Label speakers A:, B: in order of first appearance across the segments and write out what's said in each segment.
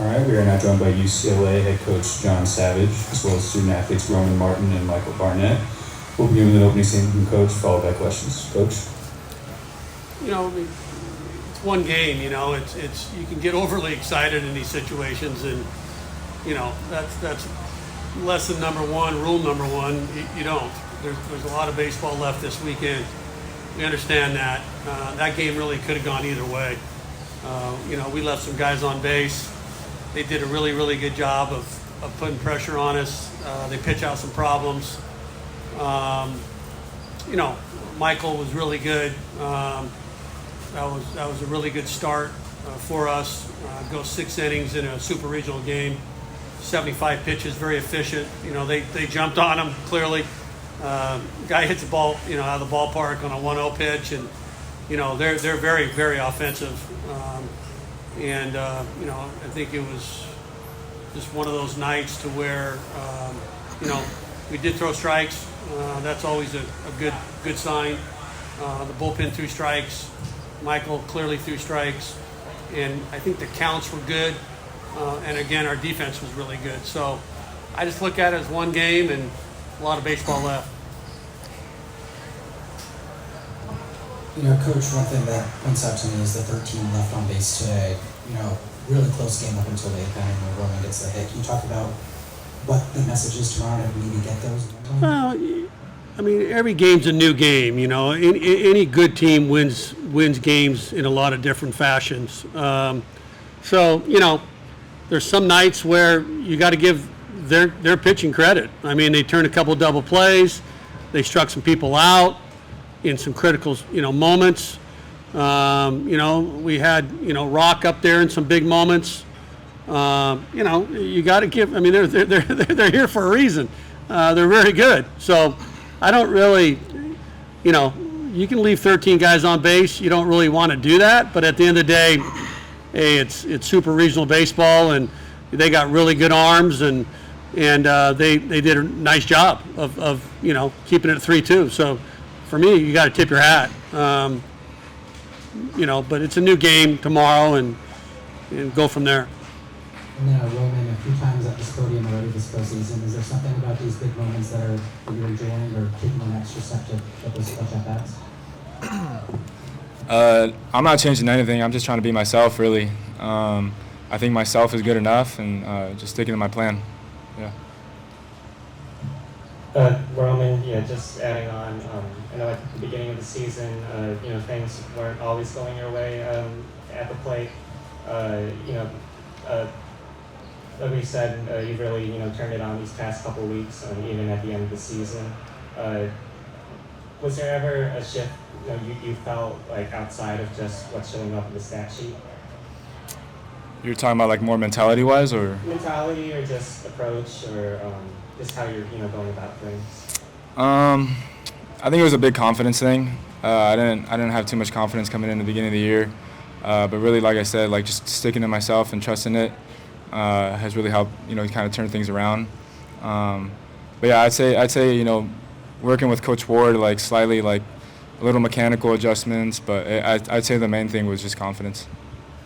A: All right, we are now joined by UCLA head coach John Savage, as well as student athletes Roman Martin and Michael Barnett. We'll begin with an opening statement from Coach, followed by questions. Coach?
B: It's one game. It's you can get overly excited in these situations, and that's lesson number one, rule number one. You don't. There's a lot of baseball left this weekend. We understand that. That game really could have gone either way. We left some guys on base. They did a really, really good job of putting pressure on us. They pitch out some problems. Michael was really good. That was a really good start for us. Go 6 innings in a super regional game. 75 pitches, very efficient. They jumped on him clearly. Guy hits the ball, out of the ballpark on a 1-0 pitch, and they're very, very offensive. I think it was just one of those nights to where we did throw strikes. That's always a good sign. The bullpen threw strikes. Michael clearly threw strikes, and I think the counts were good. And again, our defense was really good. So I just look at it as one game and a lot of baseball left.
C: Coach, one thing that points out to me is the 13 left on base today. Really close game up until the 8th inning where Roman gets the hit. Can you talk about what the message is tomorrow and if we need to get those?
B: Well, every game's a new game. Any good team wins games in a lot of different fashions. There's some nights where you got to give their pitching credit. They turned a couple double plays. They struck some people out in some critical, moments. We had, Rock up there in some big moments. You got to give. They're here for a reason. They're very good. So I don't really, you can leave 13 guys on base. You don't really want to do that. But at the end of the day, hey, it's super regional baseball, and they got really good arms, and they did a nice job of keeping it at 3-2. So for me, you got to tip your hat. But it's a new game tomorrow, and go from there.
C: And then Roman, a few times at this podium already this postseason. Is there something about these big moments that you're enjoying or taking an extra step to get those clutch at bats?
D: I'm not changing anything. I'm just trying to be myself, really. I think myself is good enough, and just sticking to my plan. Yeah.
E: Roman, just adding on, I know at the beginning of the season, things weren't always going your way at the plate. Like we said, you've really, turned it on these past couple weeks, even at the end of the season. Was there ever a shift, you felt like outside of just what's showing up in the stat sheet?
D: You're talking about more mentality-wise, or?
E: Mentality, or just approach, or just how you're, going about things.
D: I think it was a big confidence thing. I didn't have too much confidence coming in the beginning of the year, but really, like I said, just sticking to myself and trusting it has really helped, kind of turn things around. But yeah, I'd say, working with Coach Ward, slightly, a little mechanical adjustments, but I'd say the main thing was just confidence.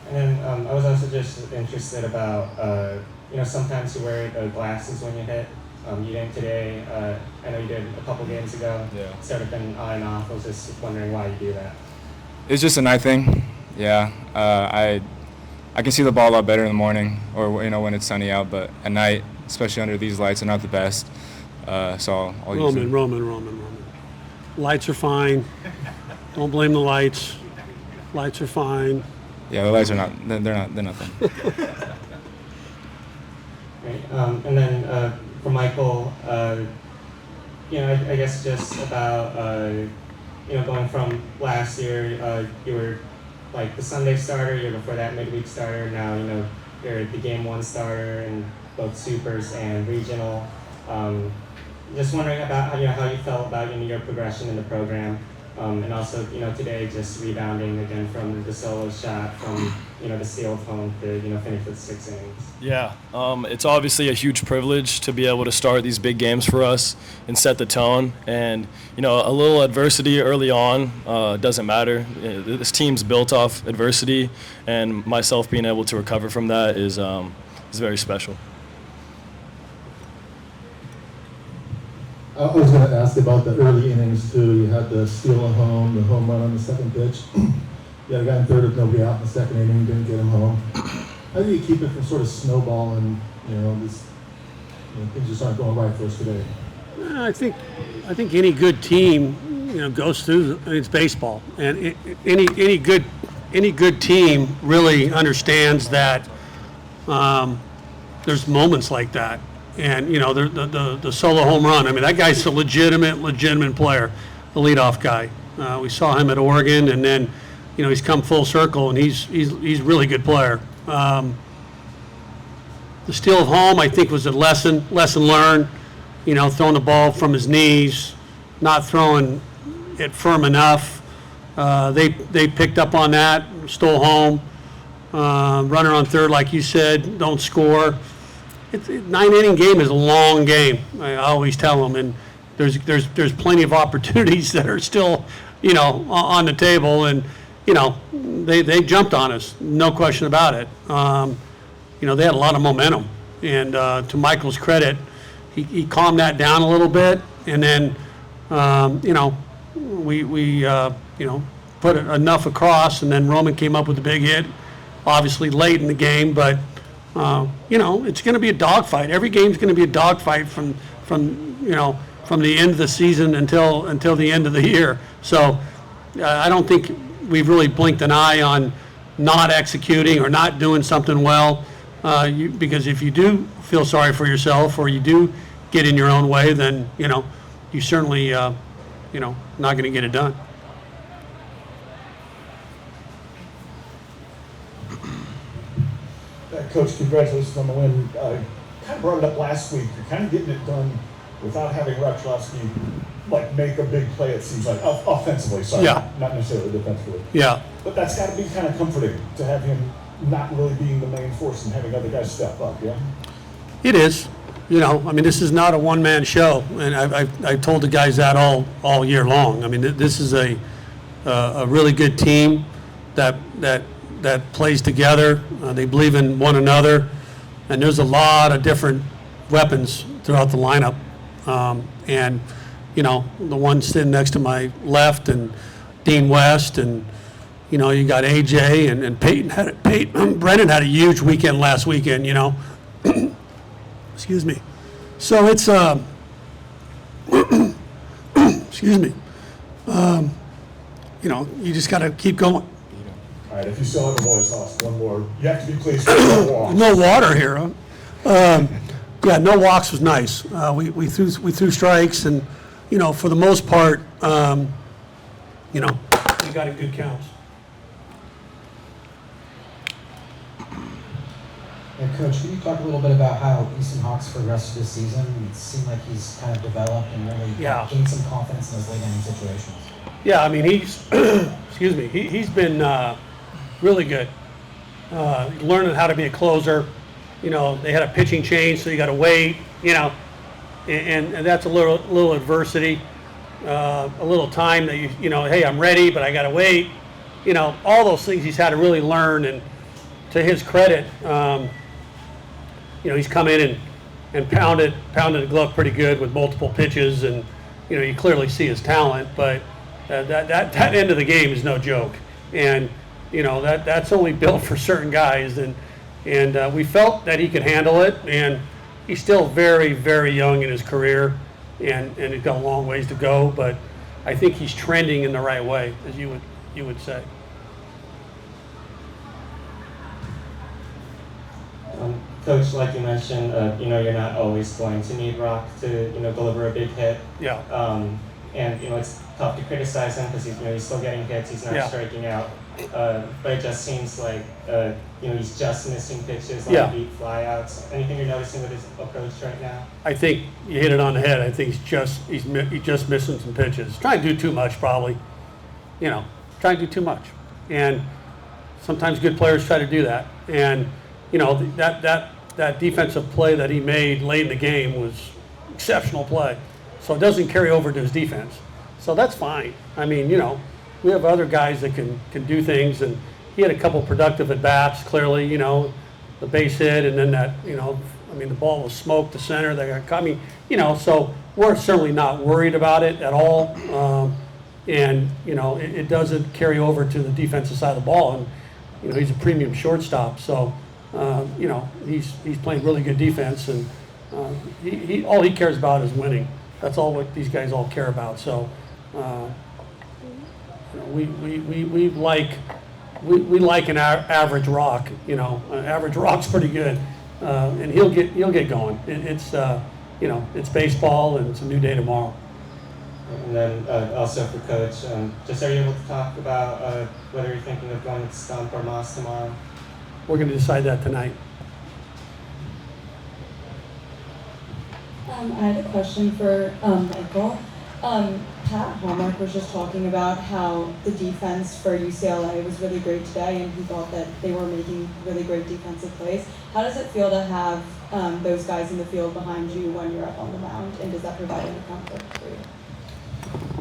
E: And then I was also just interested about, sometimes you wear glasses when you hit. You didn't today. I know you did a couple games ago.
D: Yeah.
E: Sort of been on and off. I was just wondering why you do that.
D: It's just a night thing. Yeah. I can see the ball a lot better in the morning or, when it's sunny out, but at night, especially under these lights, are not the best. So I'll use it.
B: Roman. Lights are fine. Don't blame the lights. Lights are fine.
D: Yeah, the lights are not. They're nothing.
E: Great. And then for Michael, I guess just about going from last year, you were the Sunday starter. Year before that, midweek starter. Now you're the game 1 starter in both supers and regional. Just wondering about how you felt about your progression in the program. And also, today just rebounding again from the solo shot from, the steal of home to, finish with 6 innings.
F: Yeah, it's obviously a huge privilege to be able to start these big games for us and set the tone. And, a little adversity early on doesn't matter. This team's built off adversity, and myself being able to recover from that is very special.
G: I was going to ask about the early innings too. You had the steal at home, the home run on the second pitch. You had a guy in third with nobody out in the second inning, didn't get him home. How do you keep it from sort of snowballing? Things just aren't going right for us today.
B: I think any good team, goes through. It's baseball, and any good team really understands that there's moments like that. And the solo home run. I mean, that guy's a legitimate player, the leadoff guy. We saw him at Oregon, and then he's come full circle, and he's a really good player. The steal of home, I think, was a lesson learned. Throwing the ball from his knees, not throwing it firm enough. They picked up on that, stole home. Runner on third, like you said, don't score. It's a 9-inning game is a long game. I always tell them, and there's plenty of opportunities that are still, on the table, and they jumped on us, no question about it. They had a lot of momentum, and to Michael's credit, he calmed that down a little bit, and then we put enough across, and then Roman came up with a big hit, obviously late in the game, but. It's going to be a dogfight. Every game's going to be a dogfight from the end of the season until the end of the year. So I don't think we've really blinked an eye on not executing or not doing something well. Because if you do feel sorry for yourself or you do get in your own way, then you certainly not going to get it done.
H: Coach, congratulations on the win. Kind of brought it up last week. You're kind of getting it done without having Rutschlowski make a big play. It seems like offensively, sorry,
B: Yeah.
H: not necessarily defensively.
B: Yeah.
H: But that's got to be kind of comforting to have him not really being the main force and having other guys step up. Yeah.
B: It is. This is not a one-man show, and I've told the guys that all year long. I mean, this is a really good team that plays together. They believe in one another, and there's a lot of different weapons throughout the lineup. And the one sitting next to my left, and Dean West, and you got AJ and Peyton. Brennan had a huge weekend last weekend. Excuse me. So it's excuse me. You just got to keep going.
H: All right, if you still have a voice, I'll ask one more. You have to be pleased with no walks.
B: No water here, huh? Yeah, no walks was nice. We threw strikes, and for the most part, we got in good counts.
C: And Coach, can you talk a little bit about how Easton Hawk's progressed this season? It seemed like he's kind of developed and really gained some confidence in those late inning situations.
B: Yeah, I mean, he's excuse me, he's been really good. Learning how to be a closer. They had a pitching change, so you got to wait. And that's a little adversity, a little time that hey, I'm ready, but I got to wait. All those things he's had to really learn. And to his credit, he's come in and pounded the glove pretty good with multiple pitches, and you clearly see his talent, but that end of the game is no joke, and that's only built for certain guys, and we felt that he could handle it, and he's still very, very young in his career, and he's got a long ways to go, but I think he's trending in the right way, as you would say.
E: Coach, like you mentioned, you're not always going to need Rock to, deliver a big hit.
B: Yeah.
E: And it's tough to criticize him because he's still getting hits. He's not striking out. But it just seems like he's just missing pitches, deep flyouts. Anything you're noticing with his approach right now?
B: I think you hit it on the head. I think he's just missing some pitches. Trying to do too much, probably. Trying to do too much, and sometimes good players try to do that. And that defensive play that he made late in the game was exceptional play. So it doesn't carry over to his defense. So that's fine. I mean, we have other guys that can do things, and he had a couple productive at-bats, clearly, the base hit, and then that, I mean, the ball was smoked to center. They got caught. I mean, so we're certainly not worried about it at all. And it doesn't carry over to the defensive side of the ball. And he's a premium shortstop, so he's playing really good defense, and he all he cares about is winning. That's all what these guys all care about. So we like an average rock. An average rock's pretty good, and he'll get going. It's baseball, and it's a new day tomorrow.
E: And then also for Coach, just are you able to talk about whether you're thinking of going with Stump or Moss tomorrow?
B: We're going to decide that tonight.
I: I had a question for Michael. Pat Hallmark was just talking about how the defense for UCLA was really great today, and he thought that they were making really great defensive plays. How does it feel to have those guys in the field behind you when you're up on the mound, and does that provide any comfort for you?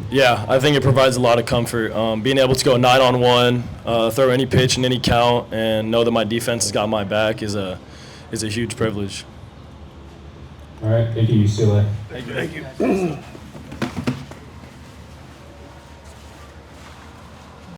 F: Yeah, I think it provides a lot of comfort. Being able to go 9-on-1, throw any pitch in any count, and know that my defense has got my back is a huge privilege.
A: All right, thank you, UCLA.
B: Thank you.